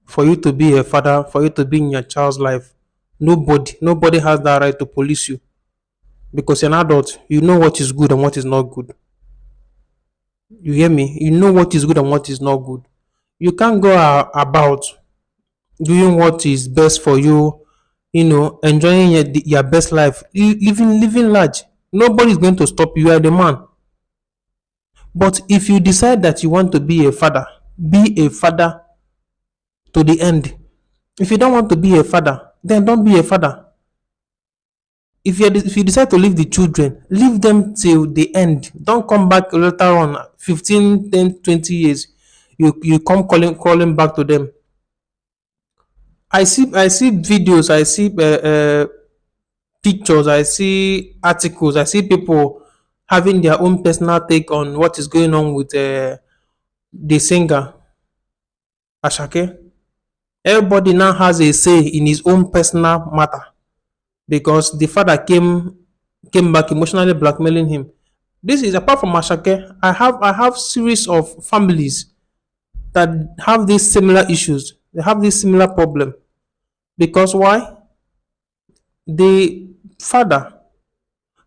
for you to be a father, for you to be in your child's life. Nobody has that right to police you because you're an adult. You know what is good and what is not good. You hear me? You know what is good and what is not good. You can't go about doing what is best for you, enjoying your best life, living large. Nobody is going to stop you. You are the man. But if you decide that you want to be a father to the end. If you don't want to be a father, then don't be a father. If you decide to leave the children, leave them till the end. Don't come back later on 15, 10, 20 years. You come calling back to them. I see videos, I see pictures, I see articles, I see people having their own personal take on what is going on with the singer Ashake. Everybody now has a say in his own personal matter because the father came back emotionally blackmailing him. This is apart from Ashake. I have series of families that have these similar issues. They have this similar problem because why? The father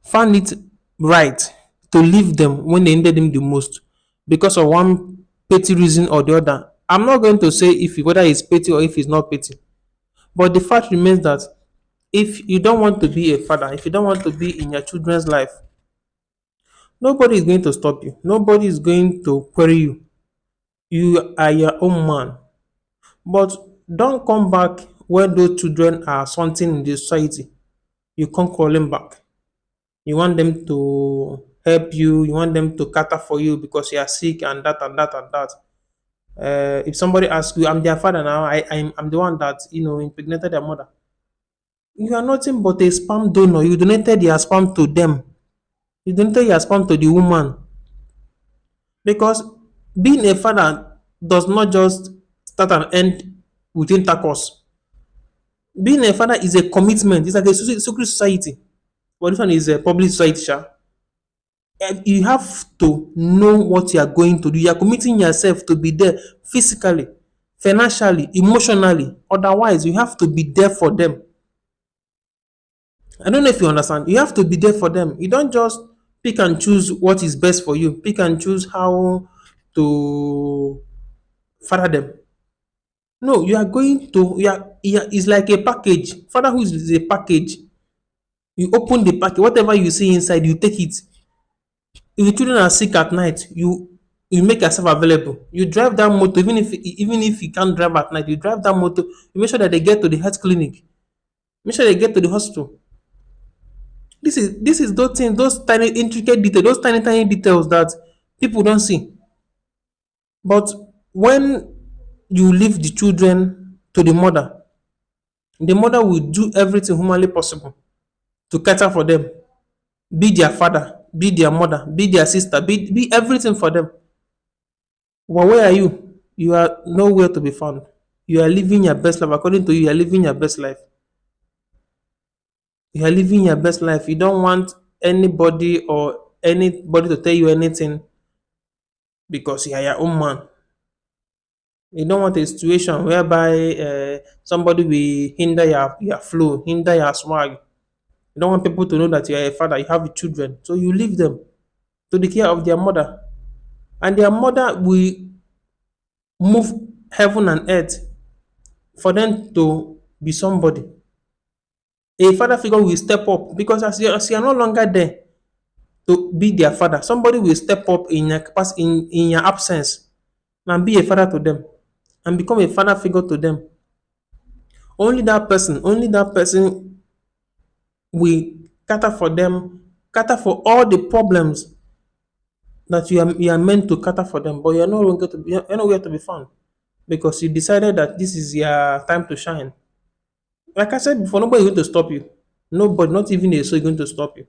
found it right to leave them when they needed him the most because of one petty reason or the other. I'm not going to say if whether it's petty or if it's not petty, but the fact remains that if you don't want to be a father, if you don't want to be in your children's life, nobody is going to stop you. Nobody is going to query you. You are your own man. But don't come back when those children are something in the society. You can't call them back. You want them to help you. You want them to cater for you because you are sick and that and that and that. If somebody asks you, I'm their father now. I'm the one that impregnated their mother. You are nothing but a sperm donor. You donated your sperm to them. You donated your sperm to the woman. Because being a father does not just start and end with intercourse. Being a father is a commitment. It's like a secret society. But this one is a public society. Sha. You have to know what you are going to do. You are committing yourself to be there physically, financially, emotionally. Otherwise, you have to be there for them. I don't know if you understand. You have to be there for them. You don't just pick and choose what is best for you. Pick and choose how to father them. No, you are going to. It's like a package. Fatherhood is a package. You open the package. Whatever you see inside, you take it. If the children are sick at night, you make yourself available. You drive that motor, even if you can't drive at night, you drive that motor. You make sure that they get to the health clinic. Make sure they get to the hospital. This is those things, those tiny intricate details, those tiny details that people don't see. But when you leave the children to the mother will do everything humanly possible to cater for them, be their father, be their mother, be their sister, be everything for them. But where are you? You are nowhere to be found. You are living your best life. According to you, you are living your best life. You are living your best life. You don't want anybody to tell you anything because you are your own man. You don't want a situation whereby somebody will hinder your flow, hinder your swag. You don't want people to know that you are a father, you have children. So you leave them to the care of their mother. And their mother will move heaven and earth for them to be somebody. A father figure will step up because as you are no longer there to be their father, somebody will step up in your capacity, in your absence and be a father to them and become a father figure to them. Only that person will cater for them, cater for all the problems that you are meant to cater for them, but you're nowhere to be found because you decided that this is your time to shine. Like I said before, nobody is going to stop you. Nobody, not even a soul, is going to stop you.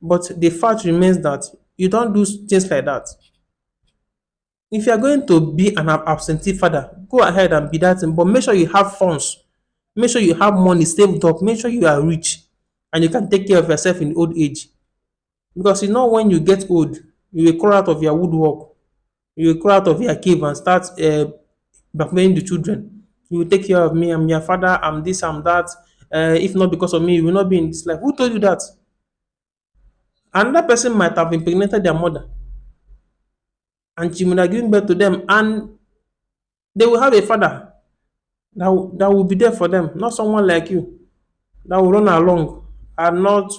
But the fact remains that you don't do things like that. If you are going to be an absentee father, go ahead and be that thing, but make sure you have funds. Make sure you have money saved up. Make sure you are rich and you can take care of yourself in old age. Because you know when you get old, you will crawl out of your woodwork, you will crawl out of your cave and start blackmailing the children. You will take care of me. I'm your father. I'm this. I'm that. If not because of me, you will not be in this life. Who told you that? Another person might have impregnated their mother, and she would have given birth to them, and they will have a father that will be there for them, not someone like you that will run along and not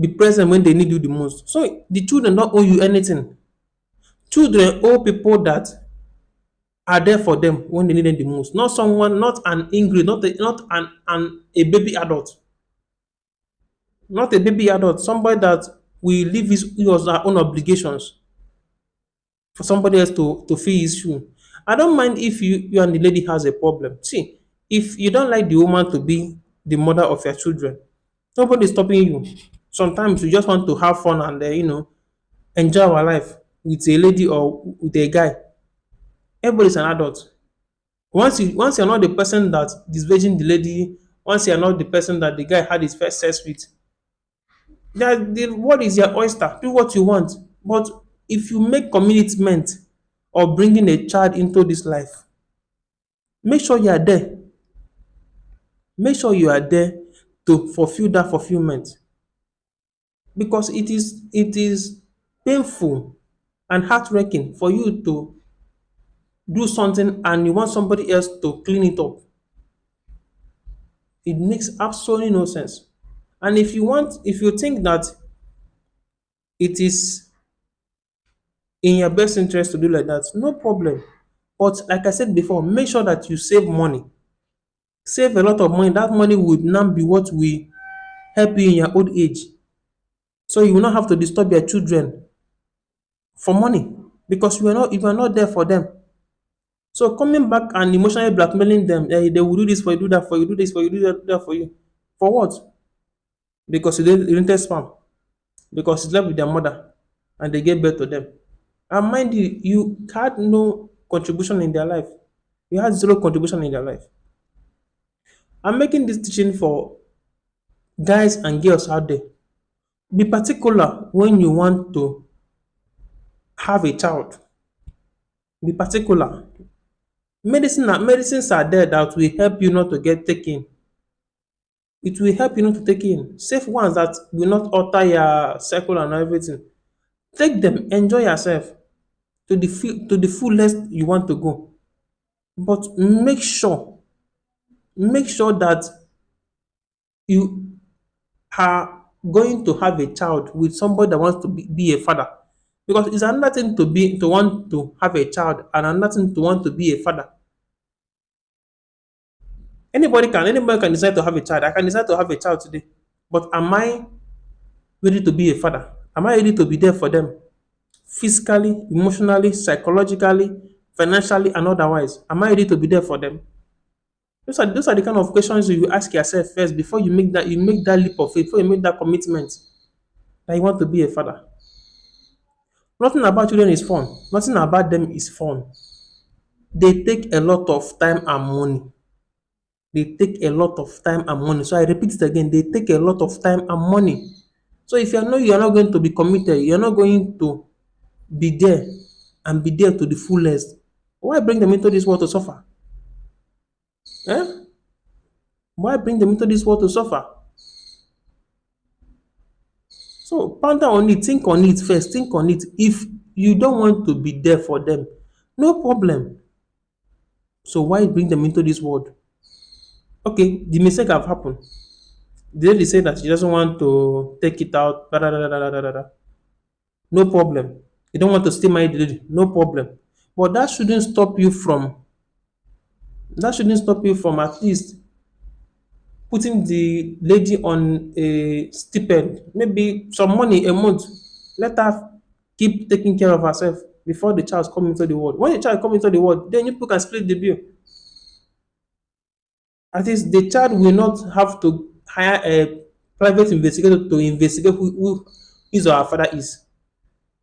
be present when they need you the most. So the children don't owe you anything. Children owe people that are there for them when they need them the most. Not someone, not an Ingrid, not a baby adult, not a baby adult, somebody that will leave his our own obligations for somebody else to fill his shoe. I don't mind if you and the lady has a problem. See, if you don't like the woman to be the mother of your children, nobody is stopping you. Sometimes you just want to have fun and enjoy our life with a lady or with a guy. Everybody's an adult. Once you're not the person that disvirgin the lady, once you're not the person that the guy had his first sex with, the world is your oyster. Do what you want. But if you make commitment of bringing a child into this life, make sure you are there. Make sure you are there to fulfill that fulfillment, because it is painful and heartbreaking for you to do something and you want somebody else to clean it up. It makes absolutely no sense. And if you think that it is in your best interest to do like that, no problem. But like I said before, make sure that you save money. Save a lot of money. That money would now be what will help you in your old age. So you will not have to disturb your children for money because you are not there for them. So coming back and emotionally blackmailing them, they will do this for you, do that for you, do this for you, do that for you. For what? Because you didn't spam. Because it's left with their mother and they gave birth to them. And mind you, you had no contribution in their life. You had zero contribution in their life. I'm making this teaching for guys and girls out there. Be particular when you want to have a child. Be particular. Medicines are there that will help you not to get taken. It will help you not to take in. Safe ones that will not alter your cycle and everything. Take them, enjoy yourself to the fullest you want to go. But make sure that you are going to have a child with somebody that wants to be a father. Because it's another thing to want to have a child and another thing to want to be a father. Anybody can decide to have a child. I can decide to have a child today. But am I ready to be a father? Am I ready to be there for them? Physically, emotionally, psychologically, financially, and otherwise. Am I ready to be there for them? Those are the kind of questions you ask yourself first before you make that leap of faith, before you make that commitment that you want to be a father. Nothing about children is fun. Nothing about them is fun. They take a lot of time and money. They take a lot of time and money. So I repeat it again. They take a lot of time and money. So if you are not going to be committed, you're not going to be there and be there to the fullest. Why bring them into this world to suffer? Eh? Why bring them into this world to suffer? So ponder on it, think on it first, think on it. If you don't want to be there for them, no problem. So why bring them into this world? Okay, the mistake have happened. The lady said that she doesn't want to take it out. Da, da, da, da, da, da, da, da. No problem. You don't want to stay married, the lady. No problem. But that shouldn't stop you from at least putting the lady on a stipend, maybe some money a month. Let her keep taking care of herself before the child comes into the world. When the child comes into the world, then you people can split the bill. At least the child will not have to hire a private investigator to investigate who his or her father is.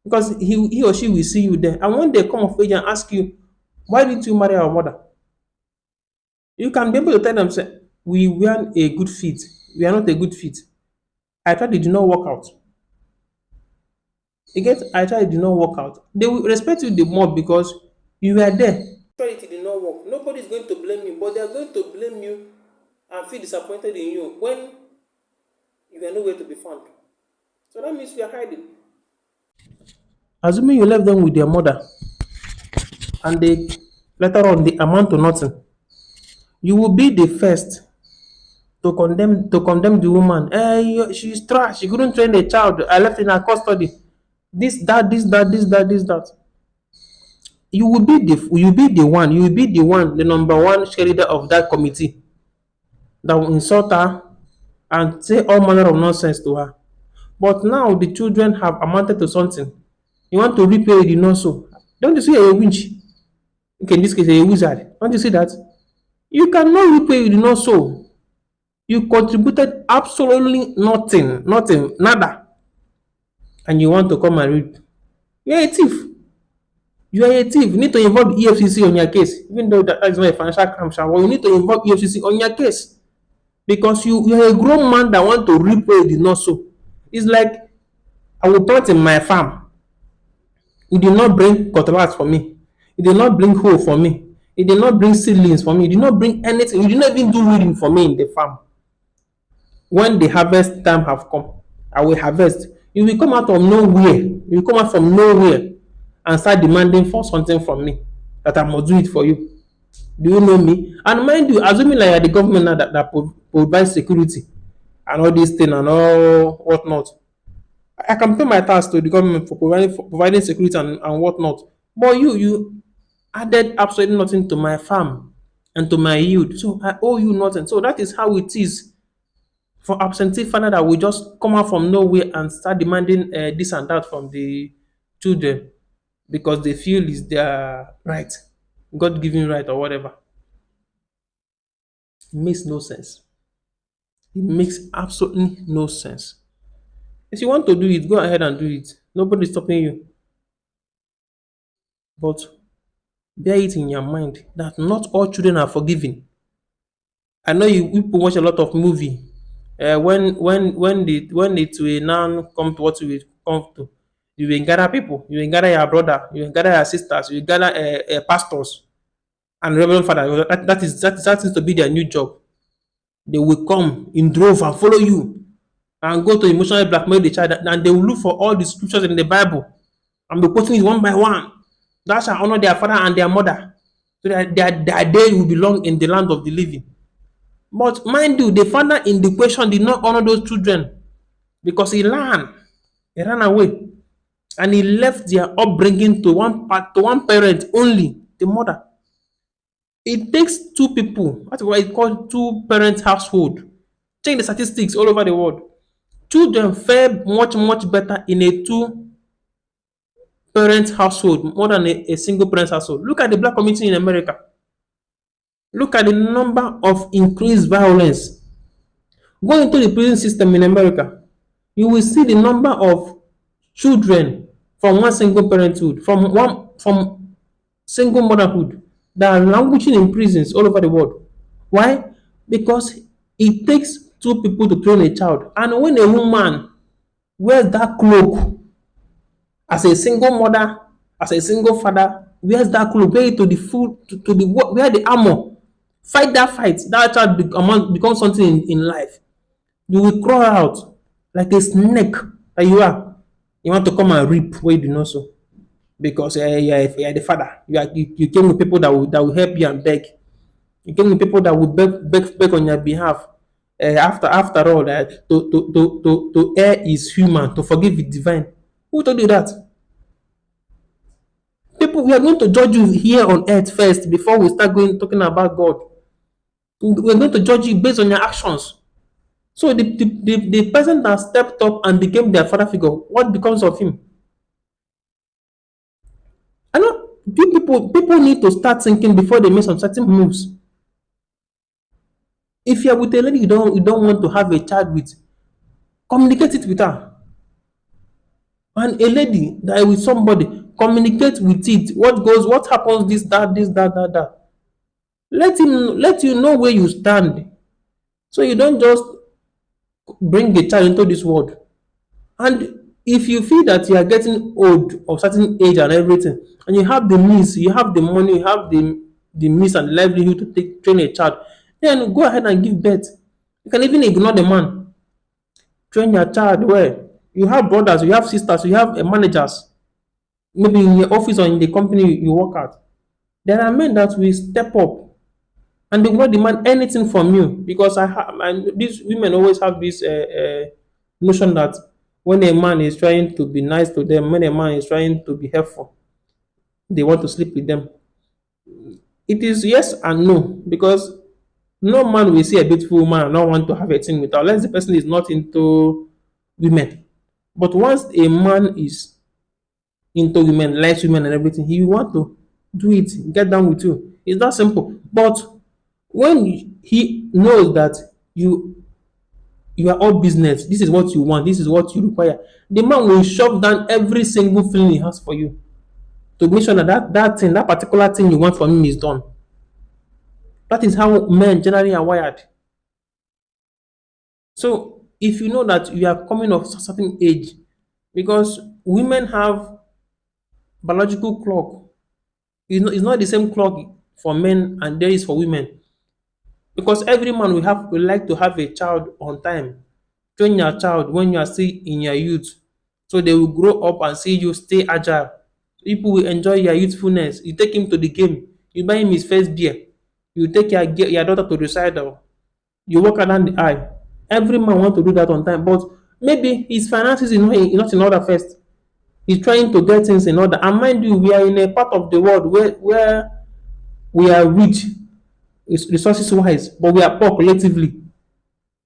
Because he or she will see you there. And when they come of age and ask you, why didn't you marry our mother? You can be able to tell them, say, we weren't a good fit. We are not a good fit. I tried, it did not work out. I tried, it did not work out. They will respect you the more because you were there. Tried, it did not work. Nobody is going to blame you, but they are going to blame you and feel disappointed in you when you are nowhere to be found. So that means you are hiding. Assuming you left them with their mother and they later on they amount to nothing, you will be the first to condemn the woman. She's trash. She couldn't train a child. I left in her custody. This, that. You will be the one, the number one cheerleader of that committee that will insult her and say all manner of nonsense to her. But now the children have amounted to something. You want to repay it, not so. Don't you see a winch? Okay, in this case, a wizard. Don't you see that? You cannot repay it, not so. You contributed absolutely nothing, nada. And you want to come and read. You're a thief. You are a thief. You need to involve EFCC on your case. Even though that is not a financial crime, well, you need to involve EFCC on your case. Because you are a grown man that want to repay the not so. It's like I will plant in my farm. You did not bring cutlass for me. You did not bring hoe for me. You did not bring seedlings for me. You did not bring anything. You did not even do weeding for me in the farm. When the harvest time have come, I will harvest. You will come out of nowhere. You will come out from nowhere and start demanding for something from me that I must do it for you. Do you know me? And mind you, assuming like you are the government now that provides security and all these things and all whatnot, I can pay my tax to the government for providing security and whatnot. But you added absolutely nothing to my farm and to my yield. So I owe you nothing. So that is how it is for absentee father that will just come out from nowhere and start demanding this and that from the children because they feel is their right, God given right or whatever. It makes no sense. It makes absolutely no sense. If you want to do it, go ahead and do it. Nobody's stopping you. But bear it in your mind that not all children are forgiven. I know you people watch a lot of movie. When it will now come to what you will come to, you will gather people, you will gather your brother, you will gather your sisters, you will gather pastors and reverend father. That is to be their new job. They will come in drove and follow you and go to emotionally blackmail the child, and they will look for all the scriptures in the Bible and be quoting it one by one. That shall honor their father and their mother, so that their day will belong in the land of the living. But mind you, the father in the question did not honor those children because he ran away, and he left their upbringing to one parent only, the mother. It takes two people. That's why it's called two-parent household. Check the statistics all over the world. Children fare much better in a two-parent household more than a single-parent household. Look at the black community in America. Look at the number of increased violence. Go into the prison system in America. You will see the number of children from one single parenthood, from single motherhood that are languishing in prisons all over the world. Why? Because it takes two people to train a child. And when a woman wears that cloak as a single mother, as a single father, wears that cloak, wear it to the full, to the wear the armor, fight that child becomes something in life. You will crawl out like a snake that you are. You want to come and reap where you do not so. Because you are the father. You came with people that will help you and beg. You came with people that will beg on your behalf. After all, to err is human, to forgive is divine. Who told you that? People, we are going to judge you here on earth first before we start talking about God. We are going to judge you based on your actions. So the person that stepped up and became their father figure, what becomes of him? I know people need to start thinking before they make some certain moves. If you are with a lady you don't want to have a child with, communicate it with her. And a lady that is with somebody, communicate with it. What happens, this, that. Let you know where you stand. So you don't just bring a child into this world. And if you feel that you are getting old of certain age and everything, and you have the means, you have the money, you have the the means and the livelihood to take train a child, then go ahead and give birth. You can even ignore the man. Train your child well. You have brothers, you have sisters, you have managers, maybe in your office or in the company you work at. There are men that will step up and they will not demand anything from you because these women always have this notion that when a man is trying to be nice to them, when a man is trying to be helpful, they want to sleep with them. It is yes and no because no man will see a beautiful woman and not want to have a thing with her unless the person is not into women. But once a man is into women, likes women and everything, he will want to do it, get down with you. It's that simple. But when he knows that you are all business, this is what you want, this is what you require, the man will shove down every single feeling he has for you to make sure that that thing, that particular thing you want from him is done. That is how men generally are wired. So if you know that you are coming of a certain age, because women have biological clock, it's not the same clock for men and there is for women. Because every man will like to have a child on time. Train your child when you are still in your youth. So they will grow up and see you stay agile. People will enjoy your youthfulness. You take him to the game. You buy him his first beer. You take your daughter to the recital. You walk down the aisle. Every man want to do that on time, but maybe his finances is not in order first. He's trying to get things in order. And mind you, we are in a part of the world where we are rich resources wise, but we are poor collectively.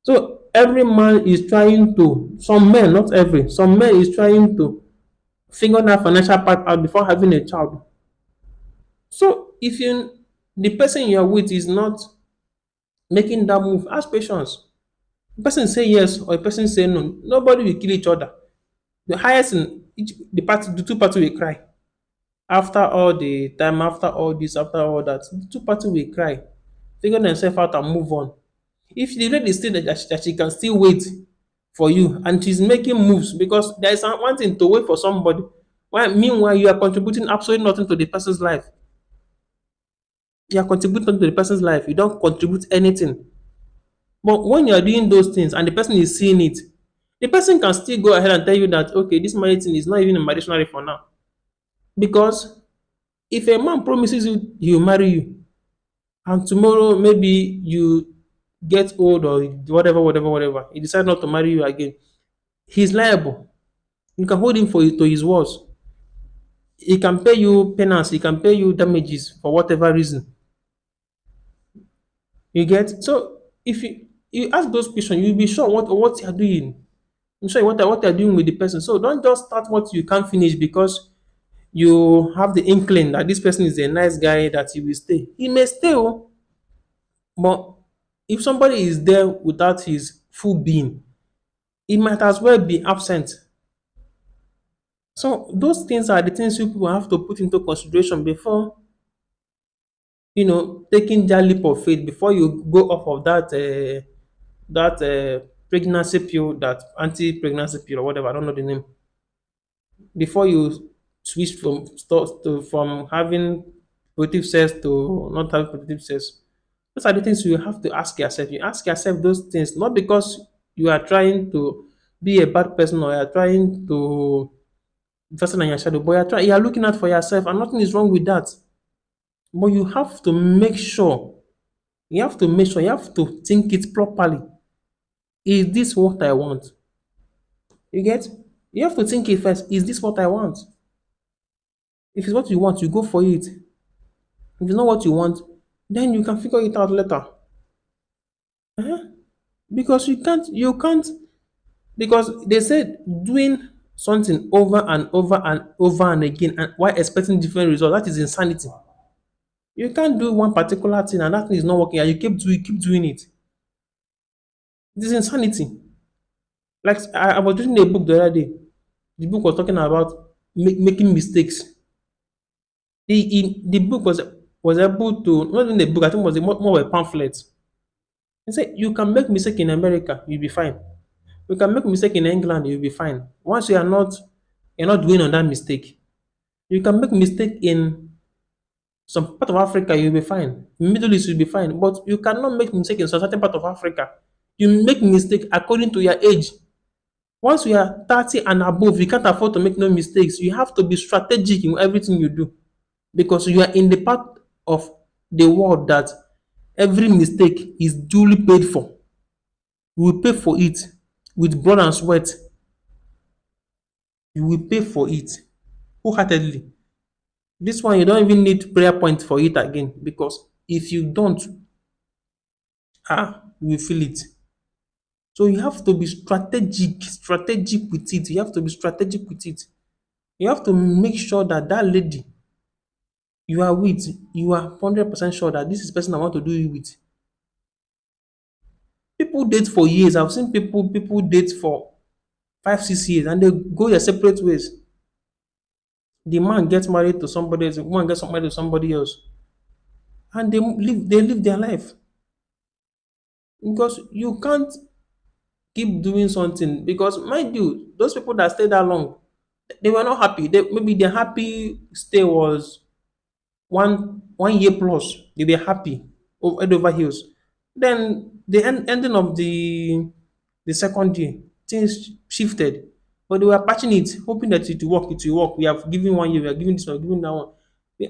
So every man is trying to, some men, not every, some men is trying to figure that financial part out before having a child. So if the person you are with is not making that move, ask patience. The person say yes or the person say no. Nobody will kill each other. The highest in the two parties will cry. After all the time, after all this, after all that, the two parties will cry, figure themselves out and move on. If the lady still that she can still wait for you and she's making moves because there is one thing to wait for somebody. While meanwhile you are contributing absolutely nothing to the person's life. You are contributing to the person's life. You don't contribute anything. But when you are doing those things and the person is seeing it, the person can still go ahead and tell you that okay, this marriage thing is not even in my dictionary for now. Because if a man promises you he will marry you, and tomorrow maybe you get old or whatever, he decide not to marry you again, he's liable. You can hold him to his words. He can pay you penance, he can pay you damages for whatever reason. You get so if you ask those questions, you'll be sure what you're doing. I'm sure what you're doing with the person. So don't just start what you can't finish because you have the inkling that this person is a nice guy that he will stay. He may stay, oh, but if somebody is there without his full being, he might as well be absent. So those things are the things you people have to put into consideration before taking that leap of faith before you go off of that pregnancy pill, that anti-pregnancy pill or whatever. I don't know the name. Before you switch from having productive sex to not having productive sex, those are the things you have to ask yourself. You ask yourself those things not because you are trying to be a bad person or you are trying to fasten on your shadow, but you are looking out for yourself, and nothing is wrong with that. But you have to make sure, you have to think it properly. Is this what I want? You get? You have to think it first. Is this what I want? If it's what you want, you go for it. If it's not what you want, then you can figure it out later. Uh-huh. Because you can't, because they said doing something over and over and over and again and while expecting different results, that is insanity. You can't do one particular thing and that thing is not working and you keep doing it. It is insanity. Like I was reading a book the other day. The book was talking about making mistakes. The book was able to, not in the book, I think it was more of a pamphlet. He said you can make mistake in America, you'll be fine. You can make mistake in England, you'll be fine. Once you're not doing on that mistake. You can make mistake in Some part of Africa you'll be fine. Middle East you'll be fine. But you cannot make mistake in some certain part of Africa. You make mistake according to your age. Once you are 30 and above, you can't afford to make no mistakes. You have to be strategic in everything you do because you are in the part of the world that every mistake is duly paid for. You will pay for it with blood and sweat. You will pay for it wholeheartedly. This one you don't even need prayer point for it again because if you don't, you will feel it. So you have to be strategic with it. You have to be strategic with it. You have to make sure that that lady you are with, you are 100% sure that this is the person I want to do it with. People date for years. I've seen people date for 5, 6 years and they go their separate ways. The man gets married to somebody else, the woman gets married to somebody else, and they live their life because you can't keep doing something because mind you, those people that stay that long, they were not happy. Maybe their happy stay was 1 year plus. They were happy head over heels. Then the ending of the second year, things shifted. But they were patching it, hoping that it will work, it will work. We have given 1 year, we are giving this one, giving that one.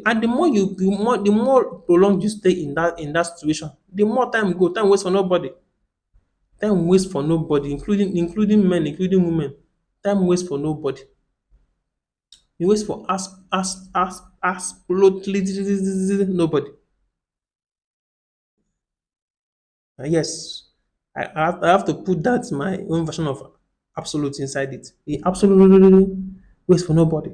And the more prolonged you stay in that situation, the more time waits for nobody. Time waits for nobody, including men, including women. Time waits for nobody. It waits for absolutely nobody. Yes, I have to put that my own version of absolute inside it. It absolutely waits for nobody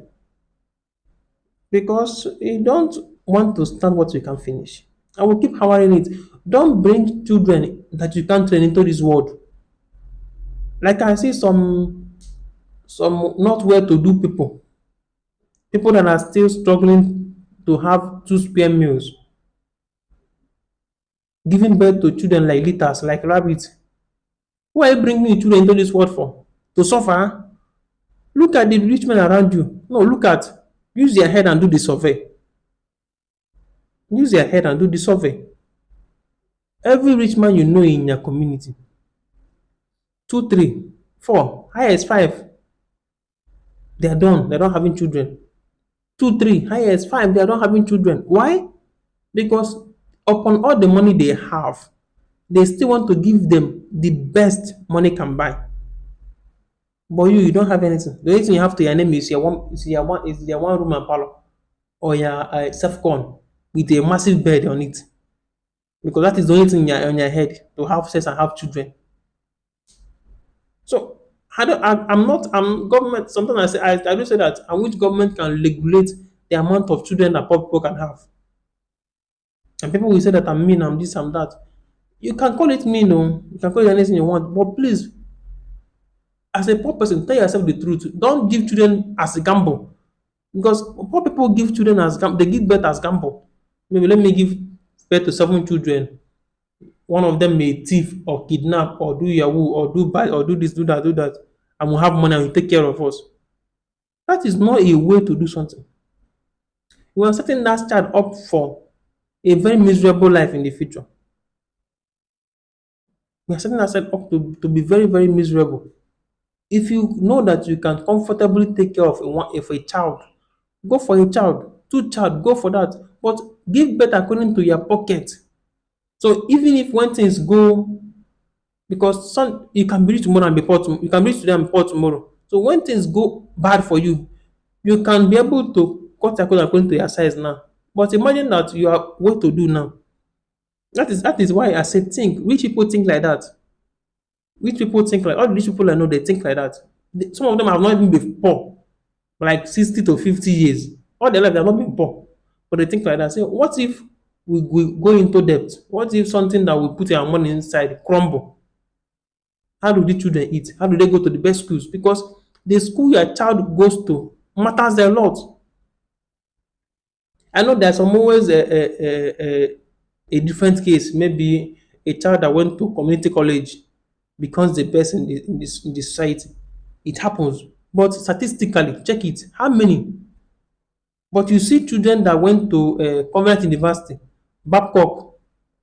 because you don't want to start what you can finish. I will keep hammering it. Don't bring children that you can't train into this world. Like I see some not well to do people that are still struggling to have two spare meals, giving birth to children like litters, like rabbits. Who are you bringing children into this world for? To suffer? Look at the rich men around you. No, use your head and do the survey. Use your head and do the survey. Every rich man you know in your community, two, three, four, highest five, they are done. They're not having children. Two, three, highest five, they are not having children. Why? Because upon all the money they have, they still want to give them the best money can buy. But you don't have anything. The only thing you have to your name is your one room and parlor or your self con with a massive bed on it. Because that is the only thing on your head to have sex and have children. So I'm not government. Sometimes I do say that I wish government can regulate the amount of children that poor people can have. And people will say that I'm mean, I'm this, I'm that. You can call it mean, no, you can call it anything you want, but please, as a poor person, tell yourself the truth. Don't give children as a gamble. Because poor people give children as gamble, they give birth as gamble. Maybe let me give birth to 7 children. One of them may thief or kidnap or do yahoo or do bad or do this, do that, and will have money and will take care of us. That is not a way to do something. You are setting that child up for a very miserable life in the future. You are setting that child up to be very, very miserable. If you know that you can comfortably take care of a child, go for a child, two child, go for that. But give birth according to your pocket. So even if when things go, because some you can be rich tomorrow and be poor tomorrow, you can be rich today and be poor tomorrow. So when things go bad for you, you can be able to cut your clothes according to your size now. But imagine that you are what to do now. That is why I say think. Rich people think like that. Rich people think like all the rich people I know they think like that. Some of them have not even been poor for like 60 to 50 years. All their life they have not been poor. But they think like that. Say, what if we go into debt? What if something that we put our money inside crumble? How do the children eat? How do they go to the best schools? Because the school your child goes to matters a lot. I know there's always a different case. Maybe a child that went to community college becomes the best in the society. It happens. But statistically, check it. How many? But you see children that went to Convent University, Babcock,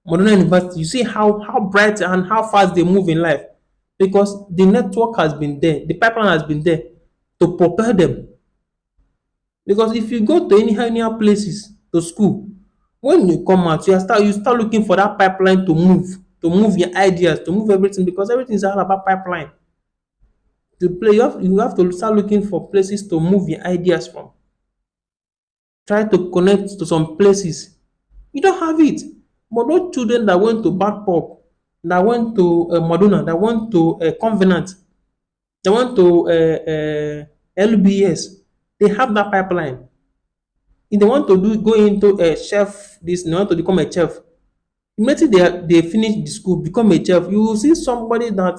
Modern University, you see how bright and how fast they move in life because the network has been there, the pipeline has been there to propel them. Because if you go to any places to school, when you come out, you start looking for that pipeline to move your ideas, to move everything because everything is all about pipeline. To play, you have to start looking for places to move your ideas from. Try to connect to some places. You don't have it. But those children that went to Babcock, that went to Madonna, that went to Covenant, that went to LBS, they have that pipeline. If they want to go into a chef, they want to become a chef. Immediately they finish the school, become a chef. You will see somebody that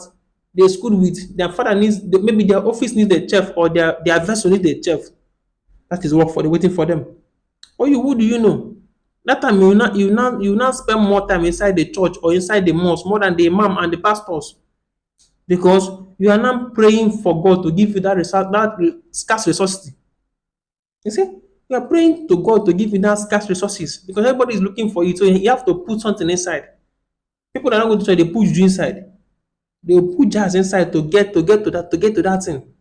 they school with, their father needs, maybe their office needs a chef or their vessel needs a chef. That is work for the waiting for them. Or you, who do you know? That time you not spend more time inside the church or inside the mosque more than the imam and the pastors because you are not praying for God to give you that scarce resources. You see, you are praying to God to give you that scarce resources because everybody is looking for it, so you have to put something inside. People that are not going to try, they put you inside. They will put jars inside to get to that thing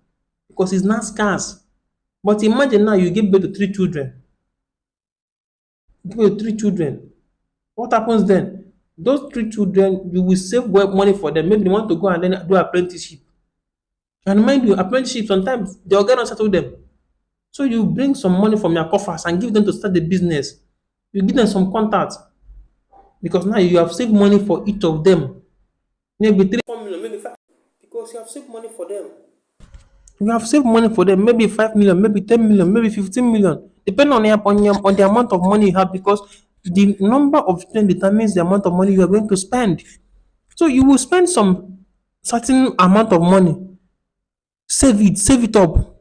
because it's not scarce. But imagine now you give birth to three children. Give birth to three children. What happens then? Those three children, you will save money for them. Maybe they want to go and then do apprenticeship. And mind you, apprenticeship sometimes the organ will settle them. So you bring some money from your coffers and give them to start the business. You give them some contacts because now you have saved money for each of them. Maybe 3, 4 million, maybe 5 because you have saved money for them. You have saved money for them, maybe 5 million, maybe 10 million, maybe 15 million, depending on the amount of money you have, because the number of children determines the amount of money you are going to spend. So you will spend some certain amount of money, save it up.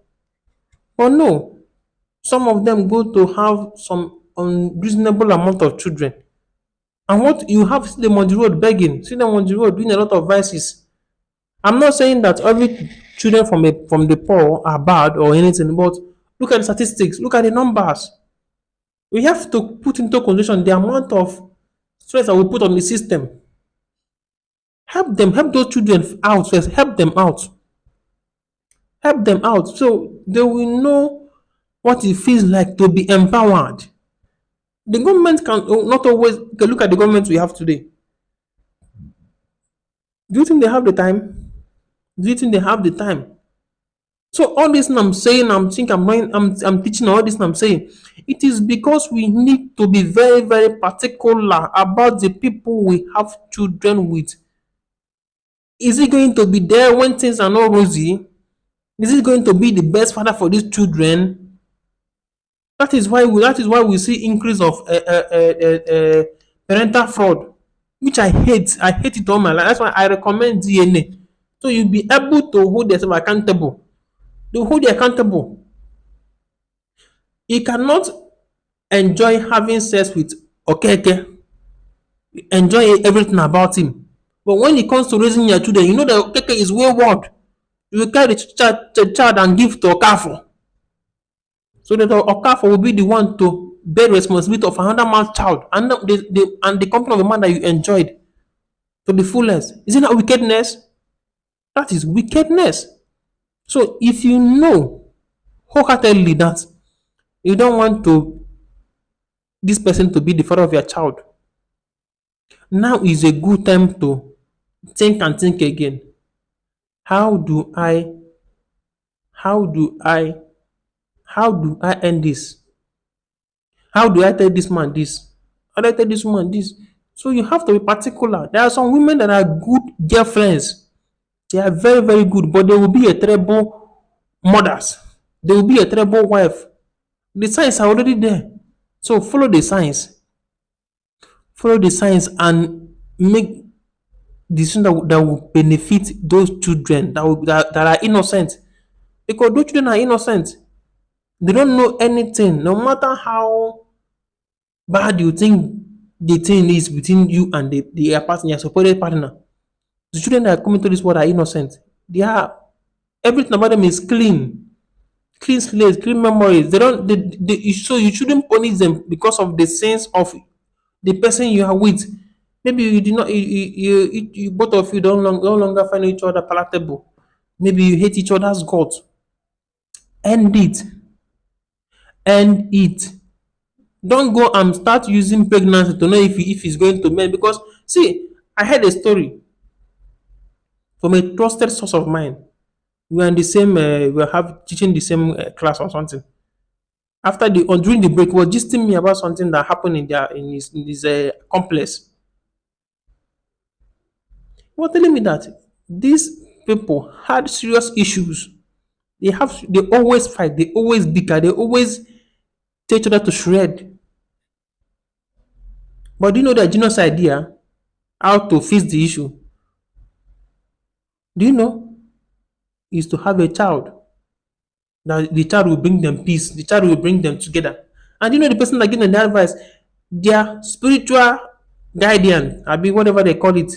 But no, some of them go to have some unreasonable amount of children. And what you have, see them on the road begging, see them on the road doing a lot of vices. I'm not saying that every children from the poor are bad or anything, but look at the statistics, look at the numbers. We have to put into consideration the amount of stress that we put on the system. Help them, help those children out first, help them out so they will know what it feels like to be empowered. The government can not always look at the government we have today. Do you think they have the time? Do you think they have the time? So all this I'm saying, I'm teaching all this I'm saying. It is because we need to be very, very particular about the people we have children with. Is he going to be there when things are not rosy? Is he going to be the best father for these children? That is why we see increase of parental fraud, which I hate. I hate it all my life. That's why I recommend DNA. So you'll be able to hold yourself accountable. They hold you accountable. You cannot enjoy having sex with Okeke, enjoy everything about him. But when it comes to raising your children, you know that Okeke is wayward. You will carry the child and give to Okafo. So that Okafo will be the one to bear responsibility of another man's child and the company of a man that you enjoyed to the fullest. Isn't that wickedness? That is wickedness. So if you know wholeheartedly that you don't want this person to be the father of your child, now is a good time to think and think again. How do I how do I how do I end this? How do I tell this man this? How do I tell this woman this? So you have to be particular. There are some women that are good girlfriends. They are very, very good, but they will be a terrible mothers. They will be a terrible wife. The signs are already there. So follow the signs. Follow the signs and make decisions that will benefit those children that are innocent. Because those children are innocent. They don't know anything. No matter how bad you think the thing is between you and the partner, your supported partner, the children that are coming to this world are innocent. They are everything about them is clean. clean slates, clean memories. They don't. So you shouldn't punish them because of the sins of the person you are with. Maybe you did not. You both of you no longer find each other palatable. Maybe you hate each other's gods. End it. End it. Don't go and start using pregnancy to know if it's going to men. Because see, I heard a story from a trusted source of mine. We are in the same. We are have teaching the same class or something. After the or during the break, he was gisting me about something that happened in his complex. He was telling me that these people had serious issues. They always fight, they always bicker, they always tear each other to shred. But do you know the genius idea how to fix the issue? Do you know? Is to have a child. That the child will bring them peace, the child will bring them together. And you know the person that gave them the advice, their spiritual guardian, I mean whatever they call it.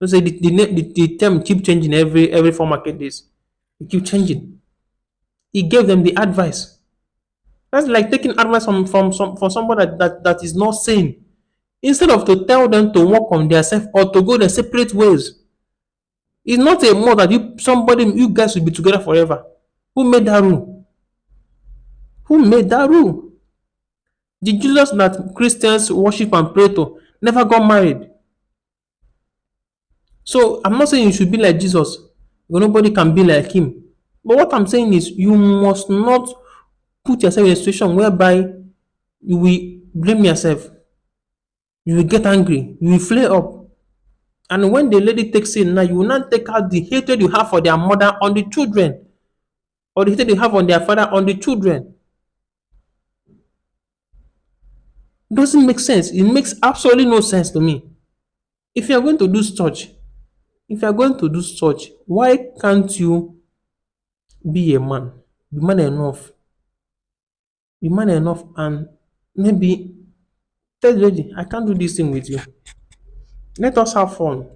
You say the term keep changing every 4 market days. It keep changing. He gave them the advice. That's like taking advice from somebody that is not sane. Instead of to tell them to work on themselves or to go their separate ways. It's not a more that you guys will be together forever. Who made that rule? Who made that rule? The Jesus that Christians worship and pray to never got married. So I'm not saying you should be like Jesus, but nobody can be like him. But what I'm saying is you must not put yourself in a situation whereby you will blame yourself, you will get angry, you will flare up. And when the lady takes it now, you will not take out the hatred you have for their mother on the children, or the hatred you have on their father on the children. Doesn't make sense. It makes absolutely no sense to me. If you are going to do such, if you are going to do such, why can't you be a man? Be man enough. Be man enough and maybe tell the lady, I can't do this thing with you. Let us have fun.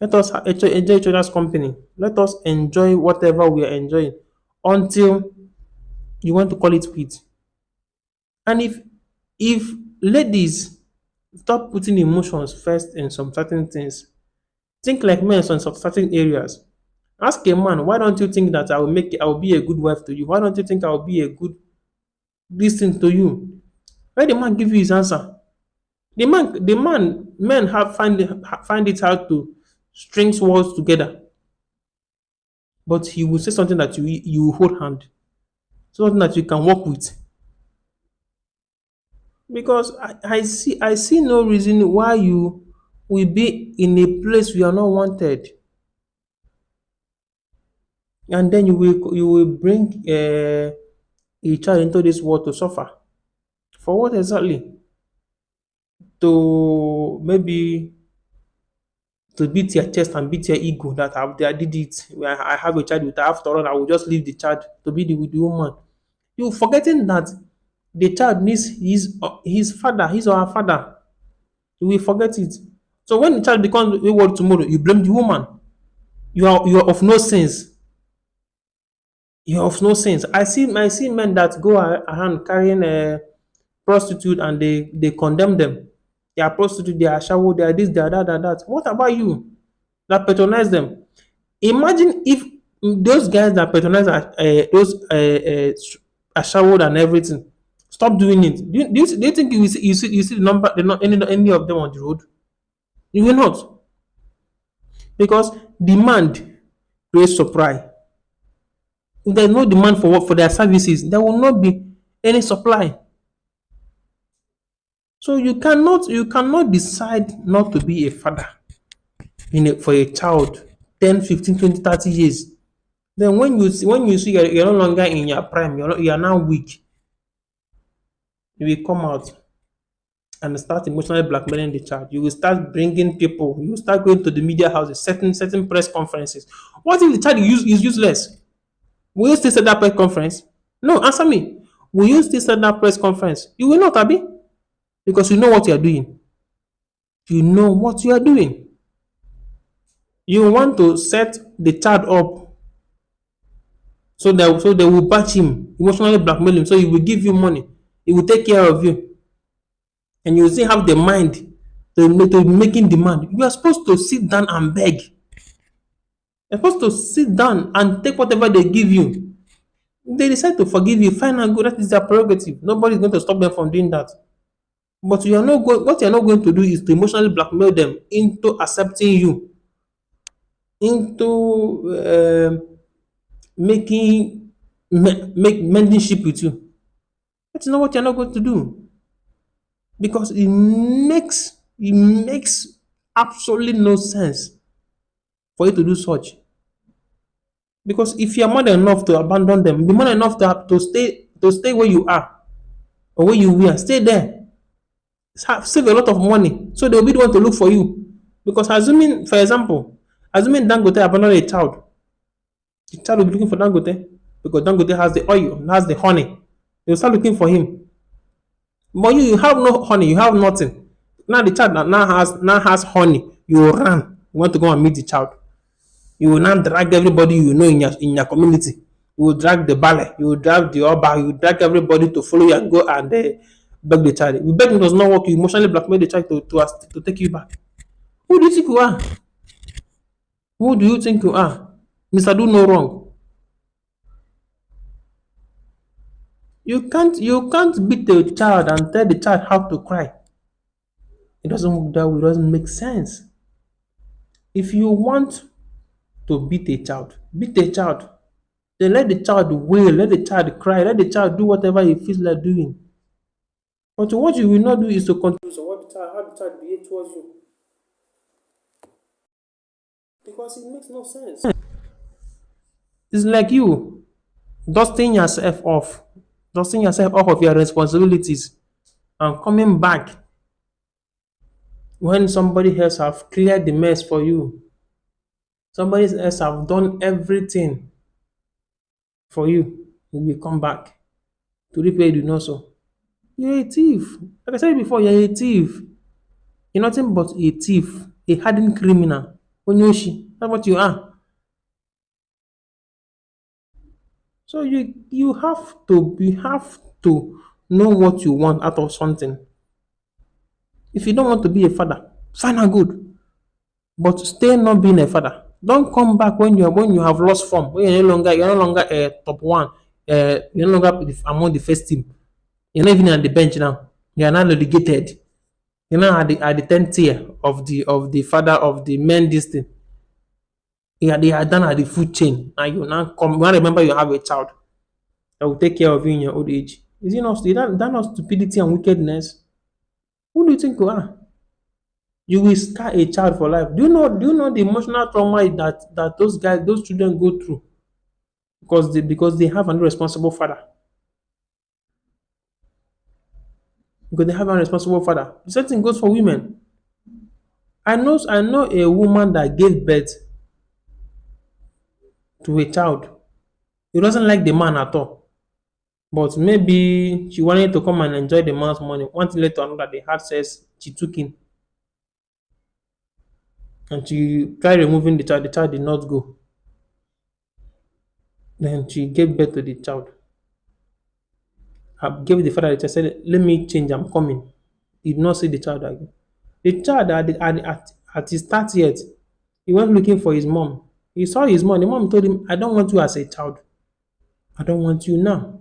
Let us enjoy each other's company. Let us enjoy whatever we are enjoying until you want to call it quit. And if ladies stop putting emotions first in some certain things, think like men in some certain areas. Ask a man, why don't you think that I will be a good wife to you? Why don't you think I will be a good this thing to you? Let the man give you his answer. Men have find it hard to string words together, but he will say something that you will hold hand, something that you can work with. Because I see no reason why you will be in a place you are not wanted, and then you will bring a child into this world to suffer. For what exactly? To maybe to beat your chest and beat your ego that I did it. I have a child with her. After all, I will just leave the child to be with the woman. You forgetting that the child needs his father, his or her father. You will forget it. So when the child becomes wayward tomorrow, you blame the woman. You are of no sense. You are of no sense. I see men that go around carrying a prostitute and they condemn them. They are prostitute, they are shower, they are this, they are that, that. What about you that patronize them? Imagine if those guys that patronize those shower and everything stop doing it. Do you think you see the number, any of them on the road? You will not, because demand creates supply. If there is no demand for their services, there will not be any supply. So you cannot decide not to be a father for a child 10, 15, 20, 30 years. Then when you see you're no longer in your prime, you are now weak, you will come out and start emotionally blackmailing the child. You will start bringing people. You will start going to the media houses, certain press conferences. What if the child is useless? Will you still set that press conference? No, answer me. Will you still set that press conference? You will not, Abby, because you know what you are doing. You know what you are doing. You want to set the child up So they will batch him, emotionally blackmail him. So he will give you money. He will take care of you, and you still have the mind to making demand. You are supposed to sit down and beg. You're supposed to sit down and take whatever they give you. If they decide to forgive you, fine and good. That is their prerogative. Nobody is going to stop them from doing that. But you are not going. What you are not going to do is to emotionally blackmail them into accepting you, into making make mending ship with you. That's not what you're not going to do, because it makes absolutely no sense for you to do such. Because if you're more than enough to abandon them, be more than enough to stay where you are or where you were, stay there. Save a lot of money, so they'll be the one to look for you. Because assuming, for example, assuming Dangote abandoned a child, the child will be looking for Dangote because Dangote has the oil, has the honey. They'll start looking for him. But you have no honey, you have nothing. Now the child now has honey. You will run. You want to go and meet the child. You will now drag everybody you know in your community. You will drag the ballet. You will drag the oba. You will drag everybody to follow you and go and beg the child. If begging does not work, you emotionally blackmail the child to take you back. Who do you think you are? Who do you think you are? Mr. Do no wrong. You can't beat the child and tell the child how to cry. It doesn't work that way. It doesn't make sense. If you want to beat a child. Then let the child wail, let the child cry, let the child do whatever he feels like doing. But what you will not do is to control how the child behaves towards you, because it makes no sense. It's like you dusting yourself off, dusting yourself off of your responsibilities and coming back when somebody else have cleared the mess for you. Somebody else have done everything for you. You will come back to repay the no so. You're a thief. Like I said before, you're a thief. You're nothing but a thief, a hardened criminal. Onyoshi. That's what you are. So you have to know what you want out of something. If you don't want to be a father, fine and good. But stay not being a father. Don't come back when you have lost form, when you're no longer top one, you're no longer among the first team. You're not even on the bench now. You are now relegated. You're now at the 10th tier of the father of the men this thing. They are done at the food chain. And you now come. You now remember you have a child that will take care of you in your old age. Is that not stupidity and wickedness? Who do you think you are? You will scar a child for life. Do you know the emotional trauma that those children go through because they have an irresponsible father. Because they have an irresponsible father. The same thing goes for women. I know a woman that gave birth to a child. He doesn't like the man at all. But maybe she wanted to come and enjoy the man's money. One thing led to another, they had sex, she took in, and she tried removing the child. The child did not go. Then she gave birth to the child. I gave the father the child, said, let me change, I'm coming. He did not see the child again. The child at his 30th, he went looking for his mom. He saw his mom. The mom told him, I don't want you as a child. I don't want you now.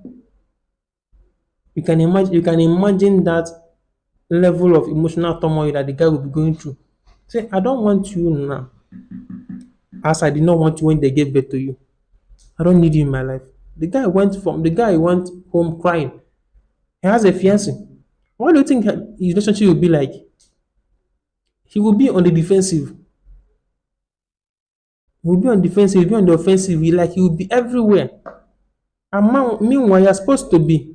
You can imagine that level of emotional turmoil that the guy will be going through. Say, I don't want you now, as I did not want you when they gave birth to you. I don't need you in my life. The guy went home crying. He has a fiance. What do you think his relationship will be like? He will be on the defensive. He will be on defensive. He will be on the offensive. He will be everywhere. And meanwhile, you're supposed to be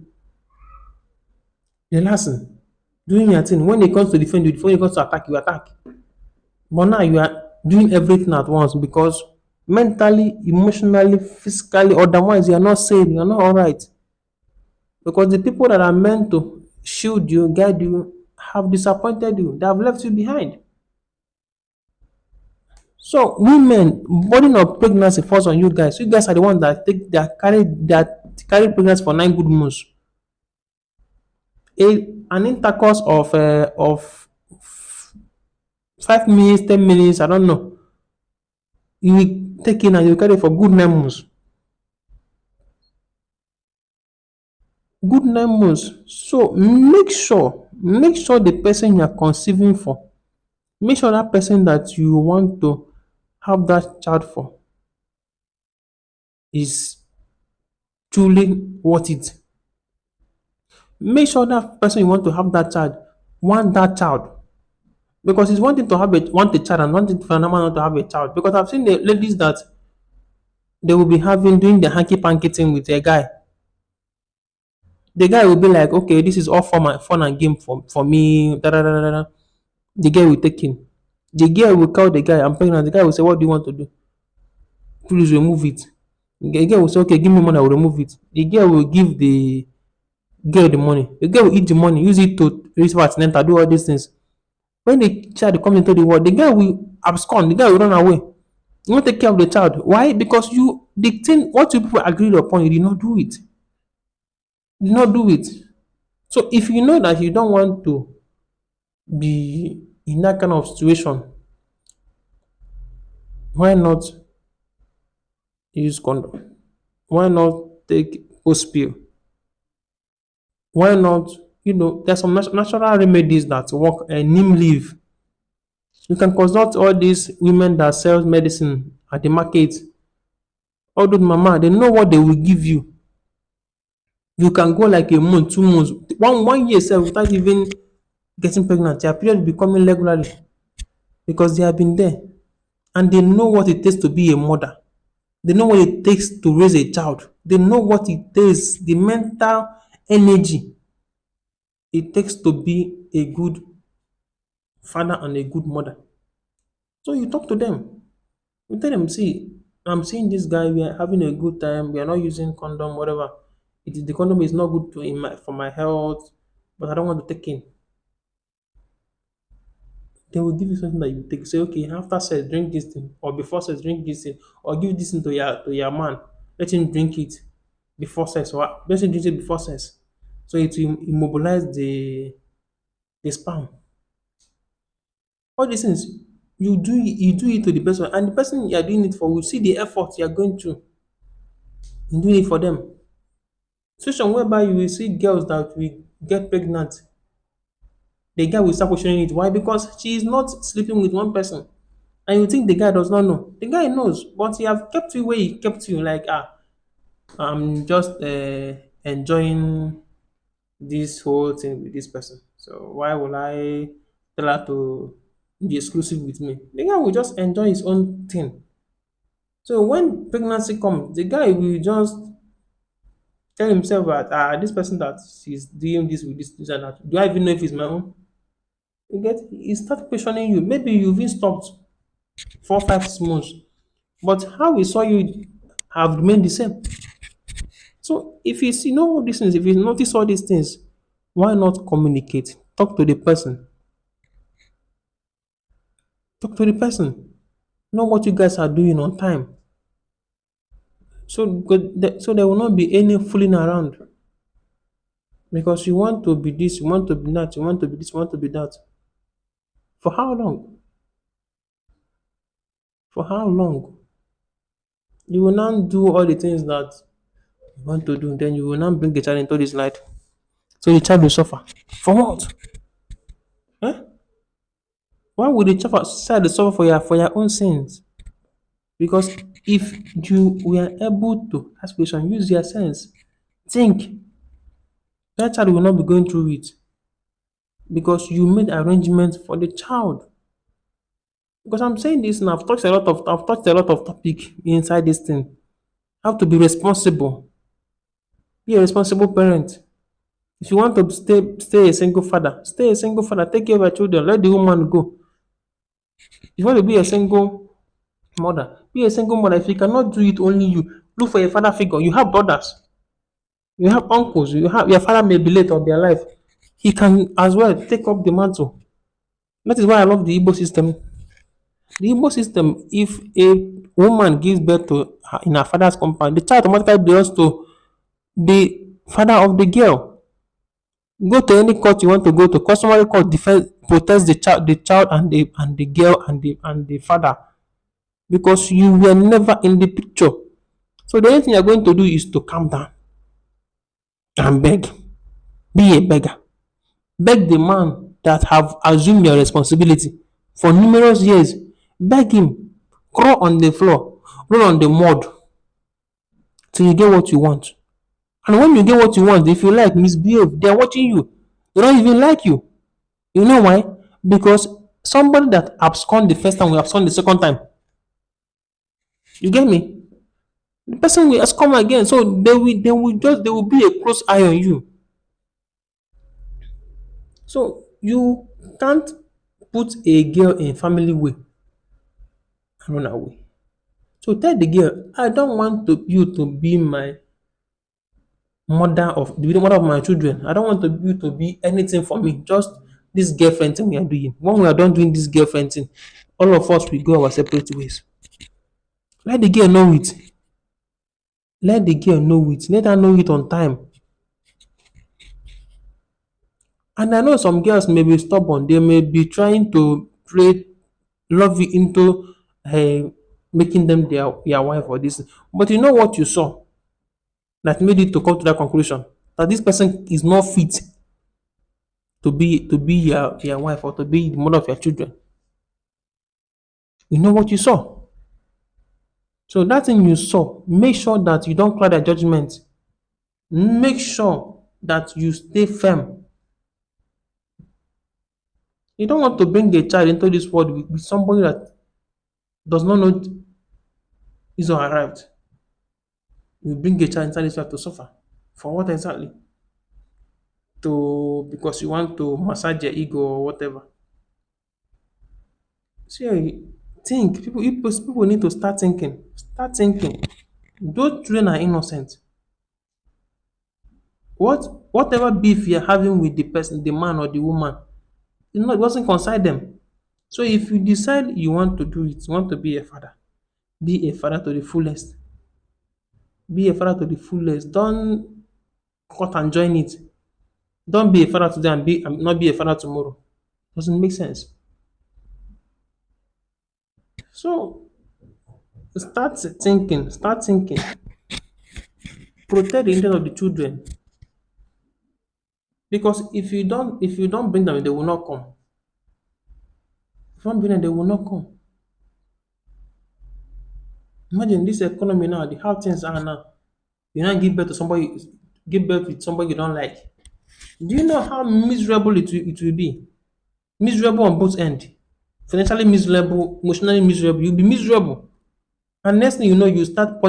relaxing, doing your thing. When it comes to defend you, when it comes to attack, you attack. But now you are doing everything at once because mentally, emotionally, physically, otherwise, you are not sane. You are not all right. Because the people that are meant to shield you, guide you, have disappointed you. They have left you behind. So women, burden of pregnancy falls on you guys. You guys are the ones that carry pregnancy for 9 good months. An intercourse of 5 minutes, 10 minutes, I don't know. You will take in and you carry for good 9 months. Good 9 months. So make sure the person you are conceiving for, make sure that person that you want to have that child for is truly worth it. Make sure that person you want to have that child want that child. Because it's one thing to want a child and one thing for another man not to have a child. Because I've seen the ladies that they will be having doing the hanky panky thing with a guy. The guy will be like, okay, this is all for my fun and game for me. Da, da, da, da, da. The girl will take him. The girl will call the guy, I'm pregnant. The guy will say, what do you want to do? Please remove it. The girl will say, okay, give me money, I will remove it. The girl will give the girl the money. The girl will eat the money, use it to raise antenatal, do all these things. When the child comes into the world, the guy will abscond, the guy will run away. You won't take care of the child. Why? Because the thing, what you people agreed upon, you did not do it. You did not do it. So if you know that you don't want to be in that kind of situation, why not use condom? Why not take post pill? Why not? There's some natural remedies that work. Neem leaf. You can consult all these women that sell medicine at the market. All those mama, they know what they will give you. You can go like a month, 2 months, one year sef without even getting pregnant. Their period will be coming regularly because they have been there and they know what it takes to be a mother. They know what it takes to raise a child. They know what it takes, the mental energy it takes to be a good father and a good mother. So you talk to them. You tell them, see, I'm seeing this guy, we are having a good time, we are not using condom, whatever. The condom is not good for my health, but I don't want to take in. They will give you something that you take. Say, okay, after sex, drink this thing, or before sex, drink this thing, or give this thing to your man. Let him drink it before sex, or let him drink it before sex. So it will immobilize the sperm. All these things, you do it to the person, and the person you are doing it for will see the effort you are going through in doing it for them. Situation whereby you will see girls that will get pregnant, the guy will start questioning it. Why? Because she is not sleeping with one person. And you think the guy does not know. The guy knows, but he have kept you where he kept you. Like, I'm just enjoying this whole thing with this person. So why will I tell her to be exclusive with me? The guy will just enjoy his own thing. So when pregnancy comes, the guy will just tell himself that this person that is doing this with this and that. Do I even know if it's my own? He start questioning you. Maybe you've been stopped 4, 5 months, but how we saw you have remained the same. So if you see know all these things, if you notice all these things, why not communicate? Talk to the person. Talk to the person. Know what you guys are doing on time. So there will not be any fooling around because you want to be this, you want to be that, you want to be this, you want to be that. For how long? For how long? You will not do all the things that you want to do, then you will not bring the child into this light. So the child will suffer. For what? Eh? Why would the child suffer for your own sins? Because if you were able to ask question, use your sense, think, that child will not be going through it because you made arrangements for the child. Because I'm saying this now, I've touched a lot of topic inside this thing. Have to be responsible. Be a responsible parent. If you want to stay a single father, stay a single father. Take care of your children. Let the woman go. If you want to be a single mother, be a single mother. If you cannot do it, only you look for a father figure. You have brothers, you have uncles, you have your father may be late or be alive. He can as well take up the mantle. That is why I love the Igbo system. The Igbo system, if a woman gives birth to her in her father's compound, the child automatically belongs to the father of the girl. Go to any court you want to go to, customary court defend protects the child and the girl and the father because you were never in the picture. So the only thing you're going to do is to calm down and beg. Be a beggar. Beg the man that have assumed your responsibility for numerous years. Beg him. Crawl on the floor. Roll on the mud till you get what you want. And when you get what you want, if you like misbehave, they're watching you. They don't even like you. You know why? Because somebody that abscond the first time will abscond the second time. You get me? The person will come again. So they will be a close eye on you. So you can't put a girl in family way and run away. So tell the girl, I don't want you to be my mother of my children. I don't want you to be anything for me. Just this girlfriend thing we are doing. When we are done doing this girlfriend thing, all of us will go our separate ways. Let the girl know it. Let the girl know it. Let her know it on time. And I know some girls may be stubborn. They may be trying to create love you into making them their wife or this. But you know what you saw that made you to come to that conclusion that this person is not fit to be your wife or to be the mother of your children. You know what you saw. So that thing you saw, make sure that you don't cloud their judgment. Make sure that you stay firm. You don't want to bring a child into this world with somebody that does not know is or arrived. You bring a child inside this world to suffer. For what exactly? To because you want to massage your ego or whatever. See, think people need to start thinking. Start thinking. Those children are innocent. Whatever beef you're having with the person, the man or the woman, it doesn't concern them. So if you decide you want to do it, you want to be a father to the fullest. Be a father to the fullest. Don't cut and join it. Don't be a father today and not be a father tomorrow. Doesn't make sense. So start thinking, protect the interest of the children. Because if you don't bring them, they will not come. If you don't bring them, they will not come. Imagine this economy now, the how things are now. You now give birth with somebody you don't like. Do you know how miserable it will be? Miserable on both ends. Financially miserable, emotionally miserable. You'll be miserable. And next thing you know, you start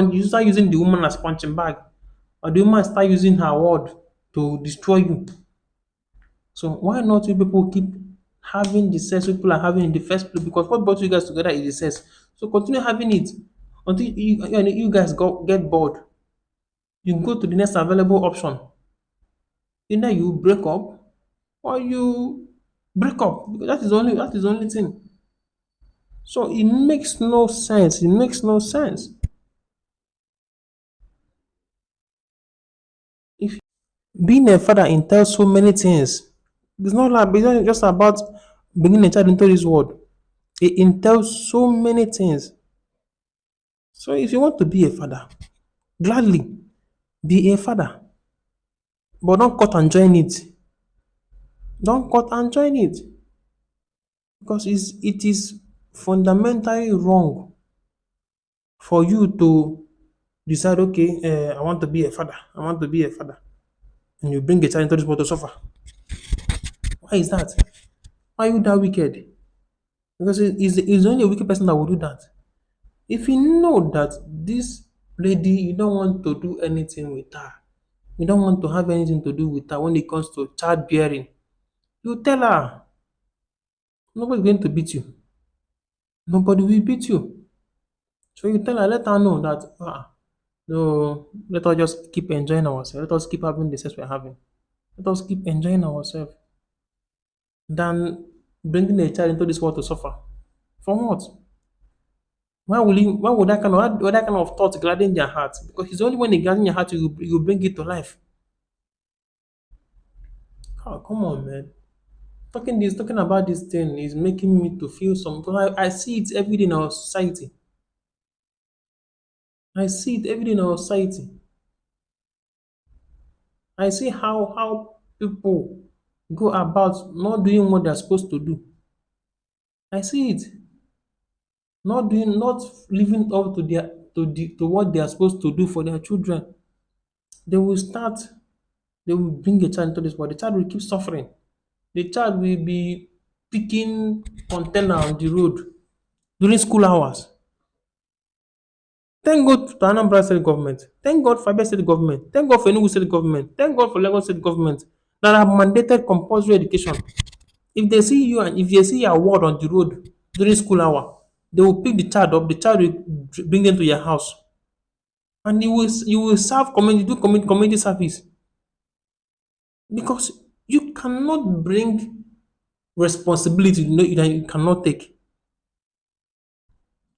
using the woman as punching bag. Or the woman start using her word to destroy you. So why not you people keep having the sex people are having in the first place? Because what brought you guys together is the sex. So continue having it until you guys get bored. You go to the next available option. Either you break up or you break up. Because that is the only thing. So it makes no sense. It makes no sense. If being a father entails so many things, it's not just about bringing a child into this world. It entails so many things. So if you want to be a father, gladly be a father. But don't cut and join it. Don't cut and join it. Because it is fundamentally wrong for you to decide, okay, I want to be a father. I want to be a father. And you bring a child into this world to suffer. Why is that? Why are you that wicked? Because it's only a wicked person that will do that. If you know that this lady, you don't want to do anything with her, you don't want to have anything to do with her when it comes to childbearing, you tell her. Nobody's going to beat you. Nobody will beat you. So you tell her, let her know that, no, let us just keep enjoying ourselves. Let us keep having the sex we're having. Let us keep enjoying ourselves than bringing a child into this world to suffer. For what? Why would that kind of thought gladden their heart? Because it's only when it gladdens your heart you bring it to life. Oh, come on, man. Talking about this thing is making me to feel some, because I see it every day in our society. I see it every day in our society. I see how people go about not doing what they're supposed to do. I see it. Not living up to to what they are supposed to do for their children. They will start, they will bring a child into this world. The child will keep suffering. The child will be picking container on the road during school hours. Thank God to Anambra State government. Thank God for Abia State government. Thank God for Enugu State government. Thank God for Lagos State government that have mandated compulsory education. If they see you and if they see your word on the road during school hour, they will pick the child up. The child will bring them to your house, and you will serve community, do community service, because you cannot bring responsibility that you cannot take.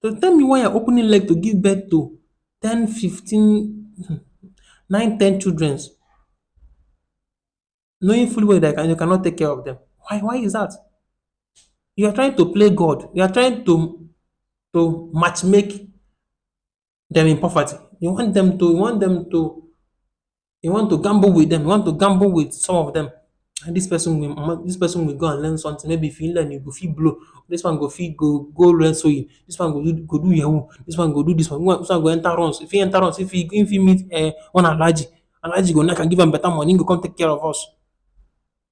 So tell me why you're opening leg to give birth to 10, 15, 9, 10 children, knowing fully well that you cannot take care of them. Why is that? You are trying to play God. You are trying to matchmake them in poverty. You want to gamble with them. You want to gamble with some of them. And this person will go and learn something. Maybe if you learn, you go feel blow. This one go feel go learn sewing. This one go do yahoo. This one go do this one. This one go enter runs. If he enter runs, if he meet one allergy go knock and give him better money, he go come take care of us.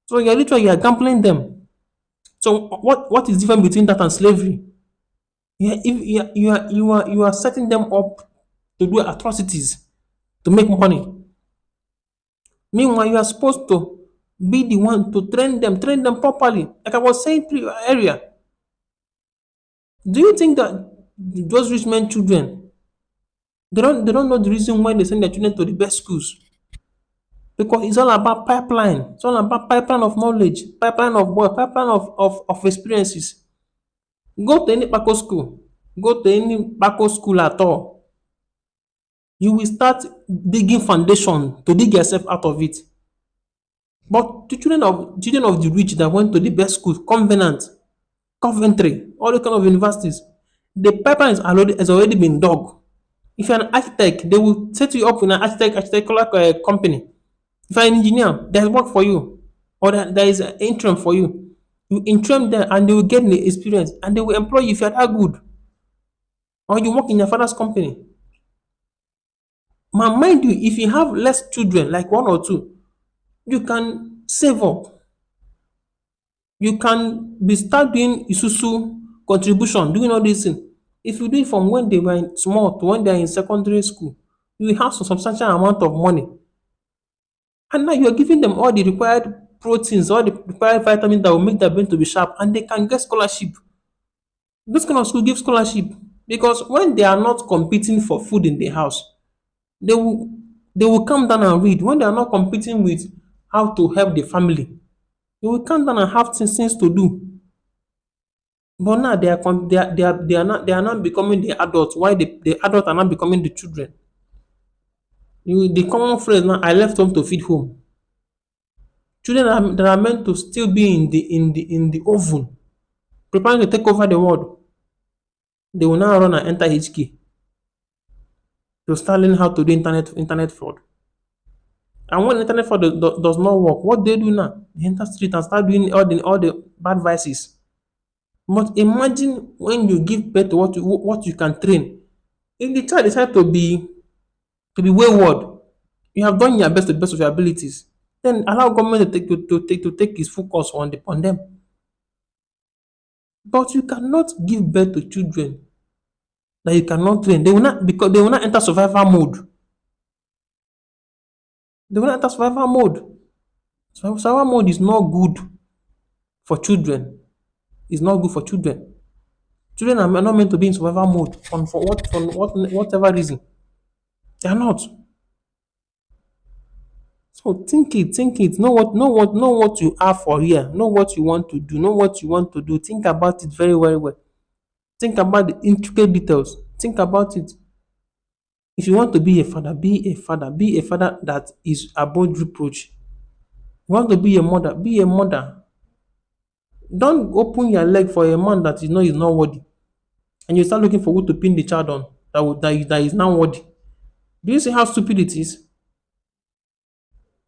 So you are gambling them. So what is different between that and slavery? Yeah, if you are setting them up to do atrocities to make money. Meanwhile, you are supposed to be the one to train them properly. Like I was saying earlier, do you think that those rich men children they don't know the reason why they send their children to the best schools? Because it's all about pipeline. It's all about pipeline of knowledge, pipeline of work, pipeline of experiences. Go to any Paco school, go to any Paco school at all. You will start digging foundation to dig yourself out of it. But the children of the rich that went to the best schools, Covenant, Coventry, all the kind of universities, the pipeline has already been dug. If you're an architect, they will set you up in an architectural company. If you're an engineer, there's work for you, or there is an interim for you. You interim there, and they will get the experience, and they will employ you if you're that good, or you work in your father's company. Mind you, if you have less children, like one or two, you can save up. You can be start doing isusu contribution, doing all these things. If you do it from when they were small to when they are in secondary school, you will have some substantial amount of money. And now you are giving them all the required proteins, all the required vitamins that will make their brain to be sharp, and they can get scholarship. This kind of school give scholarship because when they are not competing for food in the house, they will they will come down and read. When they are not competing with how to help the family, they will come down and have things to do. But now they are not becoming the adults. Why the adults are not becoming the children? The common phrase now, I left home to feed home. Children that are meant to still be in the oven, preparing to take over the world. They will now run and enter HK to start learning how to do internet fraud. And when internet fraud does not work, what they do now? They enter street and start doing all the bad vices. But imagine when you give birth to what you can train. If the child decides to be wayward, you have done your best to the best of your abilities. Then allow government to take his focus on them. But you cannot give birth to children that you cannot train. They will not, because they will not enter survival mode. They will not enter survival mode. Survival mode is not good for children. It's not good for children. Children are not meant to be in survival mode for whatever reason. They are not. So think it. Know what you are for here. Know what you want to do. Know what you want to do. Think about it very, very well. Think about the intricate details. Think about it. If you want to be a father, be a father. Be a father that is above reproach. You want to be a mother, be a mother. Don't open your leg for a man that you know is not worthy, and you start looking for who to pin the child on that is now worthy. Do you see how stupid it is?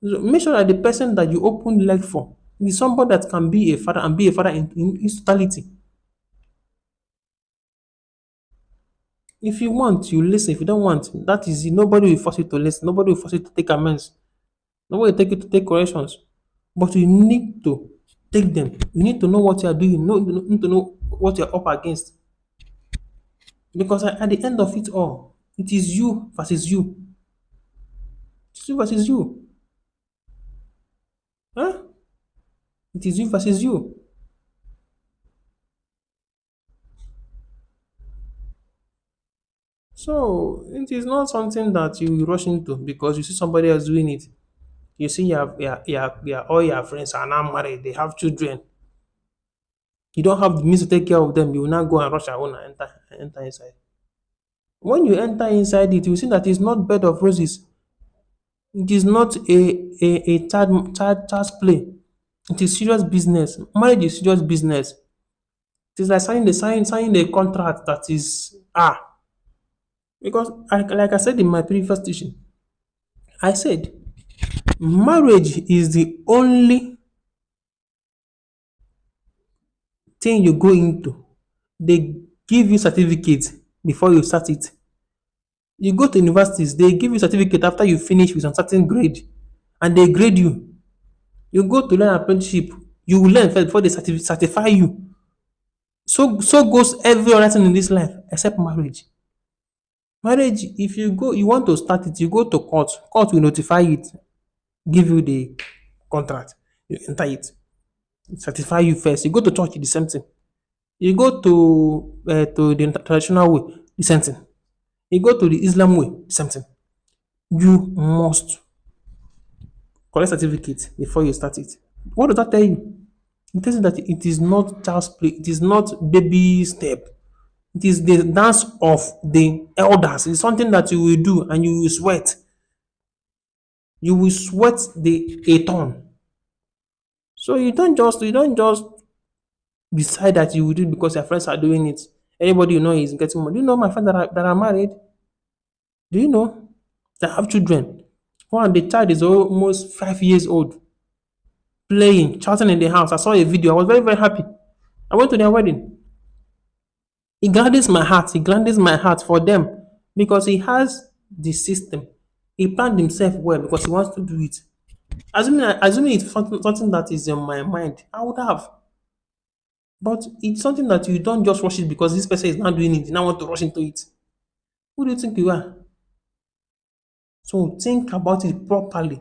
So make sure that the person that you open leg for is somebody that can be a father and be a father in his totality. If you want, you listen. If you don't want, that is it. Nobody will force you to listen. Nobody will force you to take amends. Nobody will take you to take corrections. But you need to take them. You need to know what you are doing. You need to know what you are up against. Because at the end of it all, it is you versus you. It's you versus you. Huh? It is you versus you. So it is not something that you rush into because you see somebody else doing it. You see all your friends are now married, they have children. You don't have the means to take care of them. You will not go and rush your own and enter inside. When you enter inside it, you see that it's not bed of roses. It is not a child's play. It is serious business. Marriage is serious business. It is like signing a contract that is because like I said in my previous teaching, I said marriage is the only thing you go into. They give you certificate before you start it. You go to universities, they give you certificate after you finish with a certain grade, and they grade you. You go to learn apprenticeship, you will learn first before they certify you. So goes every other thing in this life except marriage. Marriage, if you go, you want to start it, you go to court. Court will notify it, give you the contract. You enter it, certify you first. You go to church, the same thing. You go to the traditional way, the same thing. You go to the Islam way, the same thing. You must collect certificate before you start it. What does that tell you? It tells you that it is not child's play, it is not baby step. It is the dance of the elders. It's something that you will do and you will sweat. You will sweat the a ton. So you don't just decide that you will do it because your friends are doing it. Everybody you know is getting money. Do you know my friends that are married? Do you know that have children? One, the child is almost 5 years old, playing, chatting in the house. I saw a video. I was very, very happy. I went to their wedding. He gladdens my heart. He gladdens my heart for them because he has the system. He planned himself well because he wants to do it. Assuming it's something that is in my mind, I would have. But it's something that you don't just rush it because this person is not doing it. You now want to rush into it. Who do you think you are? So think about it properly.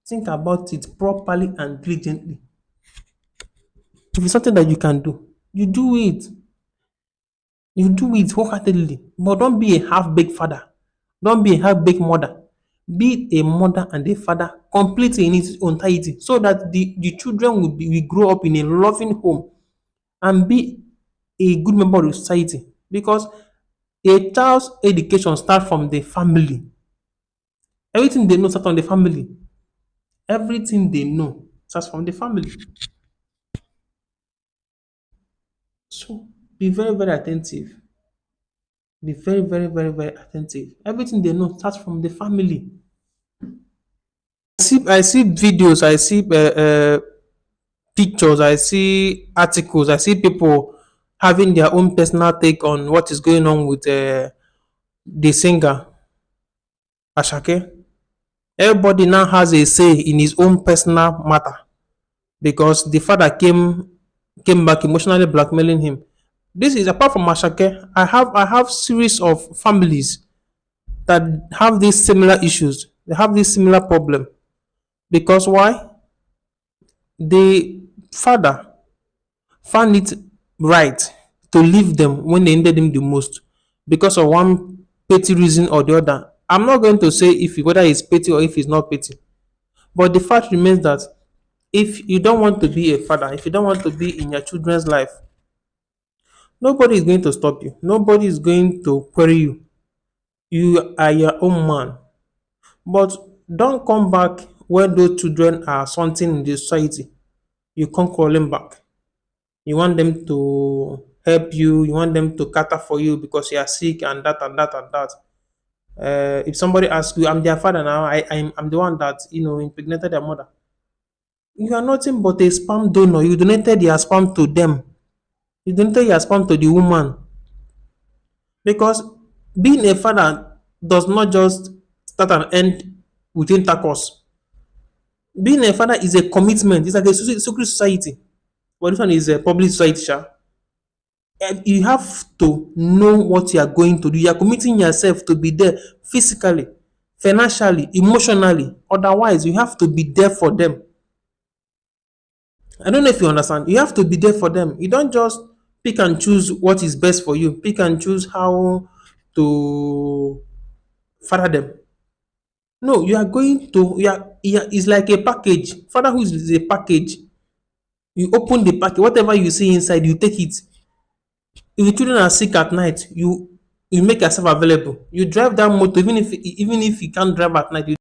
Think about it properly and diligently. If it's something that you can do, you do it. You do it wholeheartedly. But don't be a half-baked father. Don't be a half-baked mother. Be a mother and a father completely in its entirety so that the children will grow up in a loving home and be a good member of the society. Because a child's education starts from the family. Everything they know starts from the family. Everything they know starts from the family. So be very, very attentive. Be very, very, very, very attentive. Everything they know starts from the family. I see videos, I see pictures, I see articles, I see people having their own personal take on what is going on with the singer Ashake. Everybody now has a say in his own personal matter because the father came back emotionally blackmailing him. This is apart from Ashake. I have series of families that have these similar issues. They have this similar problem because why? The father found it right to leave them when they needed him the most because of one petty reason or the other. I'm not going to say if whether it's petty or if it's not petty, but the fact remains that if you don't want to be a father, if you don't want to be in your children's life, Nobody is going to stop you. Nobody is going to query you. You are your own man. But don't come back when those children are something in the society. You can't call them back. You want them to help you. You want them to cater for you because you are sick and that and that and that. If somebody asks you, I'm their father now. I'm the one that impregnated their mother. You are nothing but a sperm donor. You donated your sperm to them. You donated your sperm to the woman because being a father does not just start and end with intercourse. Being a father is a commitment. It's like a secret society. But this one is a public society. Sha. You have to know what you are going to do. You are committing yourself to be there physically, financially, emotionally. Otherwise, you have to be there for them. I don't know if you understand. You have to be there for them. You don't just pick and choose what is best for you. Pick and choose how to father them. No, you are going to. It's like a package. Fatherhood is a package. You open the package. Whatever you see inside, you take it. If the children are sick at night, you make yourself available. You drive that motor, even if you can't drive at night. You